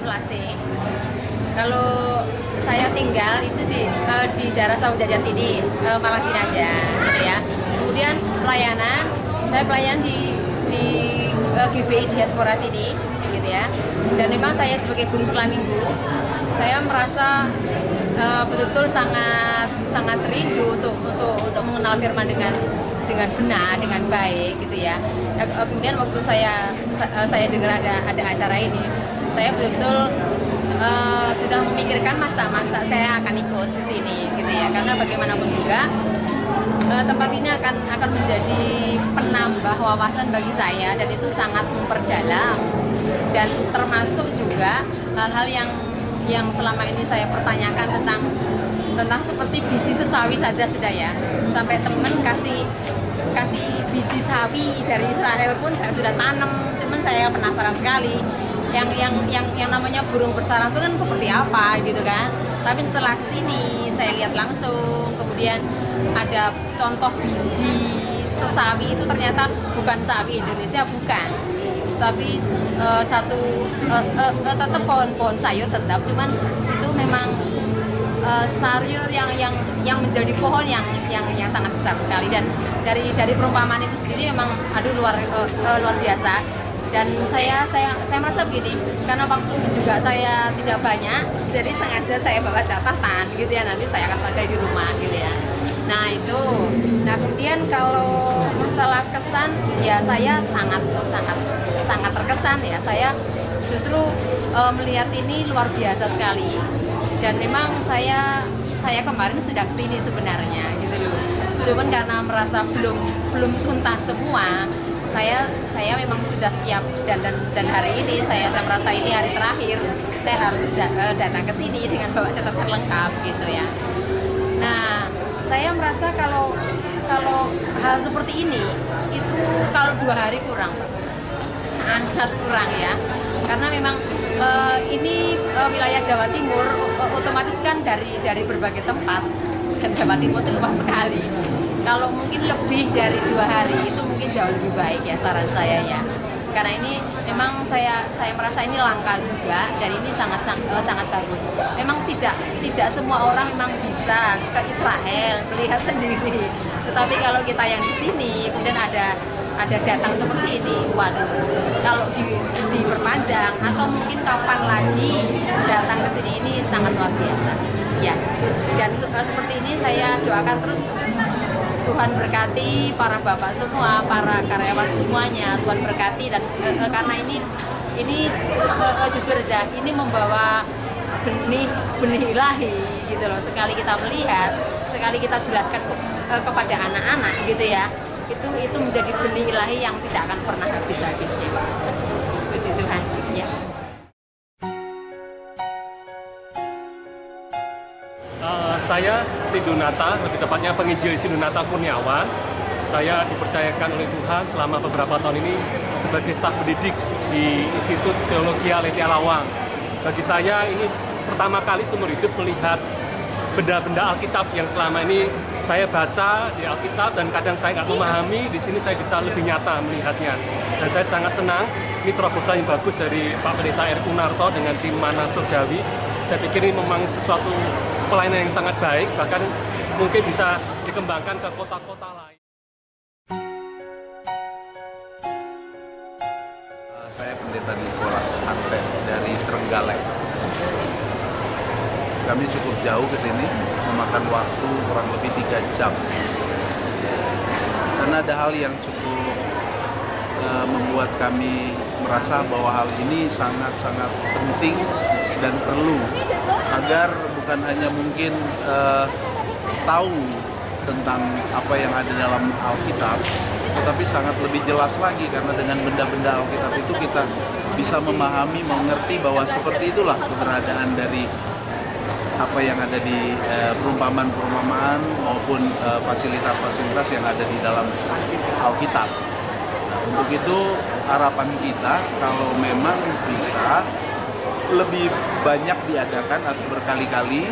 Lasih. Kalau saya tinggal itu di daerah Sawah Jajar sini, Malang Sinaja, gitu ya. Kemudian pelayanan, saya pelayan di GBI Diaspora sini, gitu ya. Dan memang saya sebagai guru sekolah minggu, saya merasa betul-betul sangat rindu untuk mengenal firman dengan benar, dengan baik, gitu ya. Kemudian waktu saya dengar ada acara ini, saya betul-betul sudah memikirkan masa-masa saya akan ikut ke sini, gitu ya. Karena bagaimanapun juga tempat ini akan menjadi penambah wawasan bagi saya, dan itu sangat memperdalam, dan termasuk juga hal-hal yang selama ini saya pertanyakan tentang seperti biji sesawi saja sudah ya. Sampai temen kasih biji sawi dari Israel pun saya sudah tanam, cuman saya penasaran sekali yang namanya burung bersarang itu kan seperti apa gitu kan. Tapi setelah kesini saya lihat langsung, kemudian ada contoh biji sesawi itu ternyata bukan sawi Indonesia, bukan, tapi tetap pohon sayur tetap, cuman itu memang sayur yang menjadi pohon yang sangat besar sekali. Dan dari perumpamaan itu sendiri memang luar biasa. Dan saya merasa begini, karena waktu juga saya tidak banyak, jadi sengaja saya bawa catatan gitu ya, nanti saya akan baca di rumah gitu ya. Nah itu, kemudian kalau masalah kesan ya, saya sangat terkesan ya. Saya justru melihat ini luar biasa sekali, dan memang saya kemarin sudah kesini sebenarnya gitu loh. Cuman karena merasa belum tuntas semua, saya memang sudah siap, dan hari ini saya merasa ini hari terakhir saya harus datang ke sini dengan bawa catatan lengkap gitu ya. Nah, saya merasa kalau hal seperti ini itu kalau 2 hari kurang, Pak. Sangat kurang ya. Karena memang ini wilayah Jawa Timur, otomatis kan dari berbagai tempat, dan Jawa Timur itu luas sekali. Kalau mungkin lebih dari 2 hari itu mungkin jauh lebih baik ya, saran saya ya. Karena ini memang saya merasa ini langka juga, dan ini sangat bagus. Memang tidak semua orang memang bisa ke Israel melihat sendiri. Tetapi kalau kita yang di sini kemudian ada datang seperti ini, waduh, kalau diperpanjang atau mungkin kapan lagi datang ke sini, ini sangat luar biasa ya. Dan seperti ini saya doakan terus, Tuhan berkati para bapak semua, para karyawan semuanya, Tuhan berkati. Dan karena ini jujur aja, ini membawa benih ilahi gitu loh. Sekali kita melihat, sekali kita jelaskan kepada anak-anak gitu ya, itu menjadi benih ilahi yang tidak akan pernah habis-habisnya. Puji Tuhan ya. Saya Sidunata, lebih tepatnya penginjil Sidunata Kurniawan. Saya dipercayakan oleh Tuhan selama beberapa tahun ini sebagai staf pendidik di Institut Teologi Aletheia Lawang. Bagi saya ini pertama kali seumur hidup melihat benda-benda Alkitab yang selama ini saya baca di Alkitab dan kadang saya nggak memahami. Di sini saya bisa lebih nyata melihatnya. Dan saya sangat senang, ini terobosan yang bagus dari Pak Pendeta Erick Unarto dengan tim Mana Surgawi. Saya pikir ini memang sesuatu pelayanan yang sangat baik, bahkan mungkin bisa dikembangkan ke kota-kota lain. Saya Pendeta Nicholas Ante dari Trenggalek. Kami cukup jauh ke sini, memakan waktu kurang lebih 3 jam. Karena ada hal yang cukup membuat kami merasa bahwa hal ini sangat-sangat penting dan perlu, agar bukan hanya mungkin tahu tentang apa yang ada dalam Alkitab, tetapi sangat lebih jelas lagi, karena dengan benda-benda Alkitab itu kita bisa memahami, mengerti bahwa seperti itulah keberadaan dari apa yang ada di perumpamaan-perumpamaan maupun fasilitas-fasilitas yang ada di dalam Alkitab. Nah, untuk itu harapan kita kalau memang bisa lebih banyak diadakan atau berkali-kali,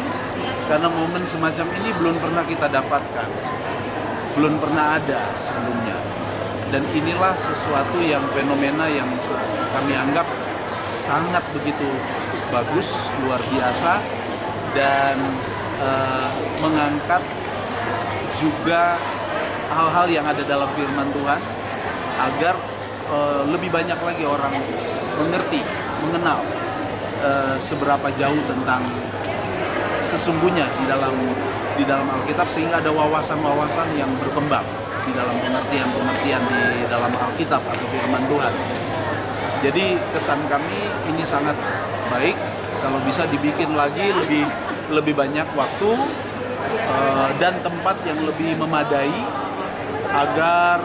karena momen semacam ini belum pernah kita dapatkan, belum pernah ada sebelumnya. Dan inilah sesuatu yang fenomena yang kami anggap sangat begitu bagus, luar biasa, dan mengangkat juga hal-hal yang ada dalam firman Tuhan agar lebih banyak lagi orang mengerti, mengenal seberapa jauh tentang sesungguhnya di dalam Alkitab, sehingga ada wawasan-wawasan yang berkembang di dalam pengertian-pengertian di dalam Alkitab atau firman Tuhan. Jadi kesan kami ini sangat baik, kalau bisa dibikin lagi lebih banyak waktu dan tempat yang lebih memadai agar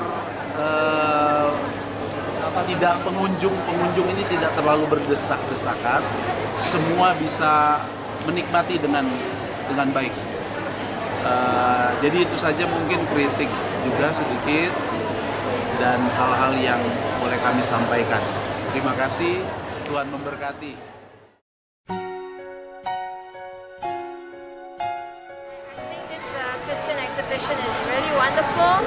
tidak pengunjung ini tidak terlalu berdesak-desakan, semua bisa menikmati dengan baik. Jadi itu saja mungkin kritik juga sedikit dan hal-hal yang boleh kami sampaikan. Terima kasih, Tuhan memberkati. Christian exhibition is really wonderful.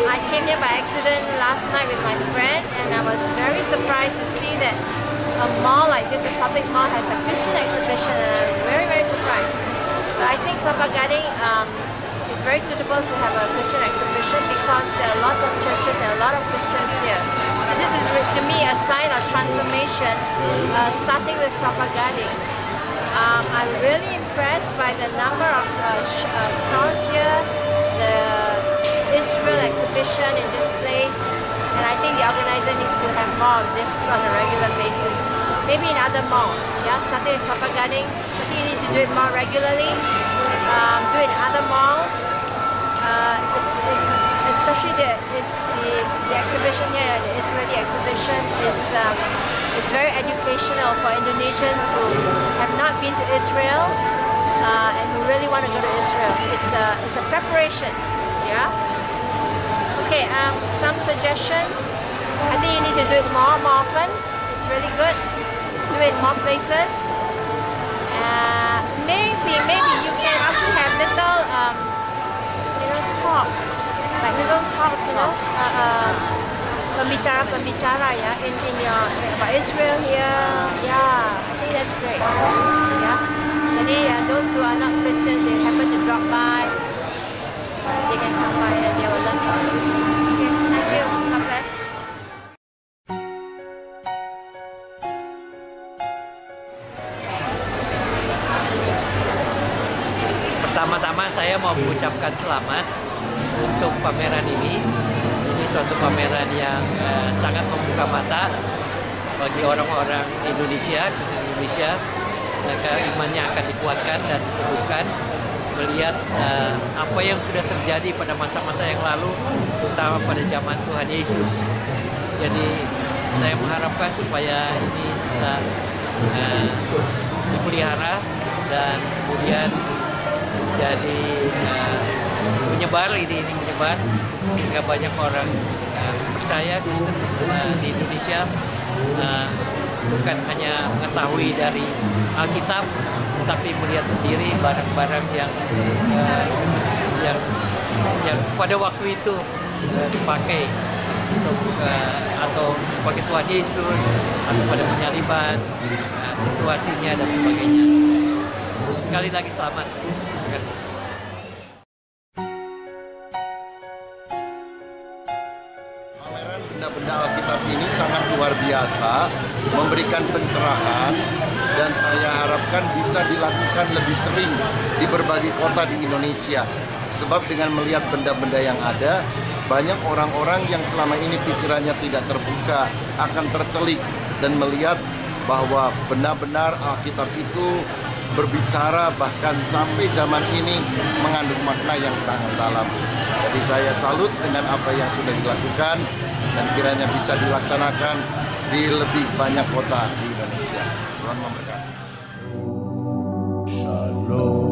I came here by accident last night with my friend, and I was very surprised to see that a mall like this, a public mall, has a Christian exhibition, and I'm very, very surprised. But I think Kelapa Gading is very suitable to have a Christian exhibition because there are lots of churches and a lot of Christians here. So this is to me a sign of transformation, starting with Kelapa Gading. I'm really impressed by the number of stores here, the Israel exhibition in this place, and I think the organizer needs to have more of this on a regular basis. Maybe in other malls, yeah, starting with Kelapa Gading. I think you need to do it more regularly, do it in other malls. It's especially the exhibition here, the Israeli exhibition is very educational for Indonesians who have not been to Israel and who really want to go to Israel. It's a preparation, yeah. Okay, some suggestions. I think you need to do it more often. It's really good. Do it in more places. Maybe you can actually have little talks, like little talks, pembicara ya, in your about Israel here. Yeah, I think that's great. Yeah. Jadi those who are not Christians, they happen to drop by, they can come by and they will learn something. Okay, thank you. God bless. Pertama-tama saya mau mengucapkan selamat untuk pameran ini. Ini suatu pameran yang sangat membuka mata bagi orang-orang Indonesia, Kristen Indonesia. Mereka imannya akan dikuatkan dan diteguhkan melihat apa yang sudah terjadi pada masa-masa yang lalu, terutama pada zaman Tuhan Yesus. Jadi saya mengharapkan supaya ini bisa dipelihara dan kemudian jadi menyebar sehingga banyak orang percaya Kristen di Indonesia bukan hanya mengetahui dari Alkitab, tapi melihat sendiri barang-barang yang pada waktu itu dipakai atau sebagai Tuhan Yesus atau pada penyaliban, situasinya dan sebagainya. Sekali lagi selamat. Terima kasih. Pameran benda-benda Alkitab ini sangat luar biasa, memberikan pencerahan, dan saya harapkan bisa dilakukan lebih sering di berbagai kota di Indonesia. Sebab dengan melihat benda-benda yang ada, banyak orang-orang yang selama ini pikirannya tidak terbuka akan tercelik dan melihat bahwa benar-benar Alkitab itu berbicara bahkan sampai zaman ini mengandung makna yang sangat dalam. Jadi saya salut dengan apa yang sudah dilakukan dan kiranya bisa dilaksanakan di lebih banyak kota di Indonesia. Tuhan memberkati. Shalom.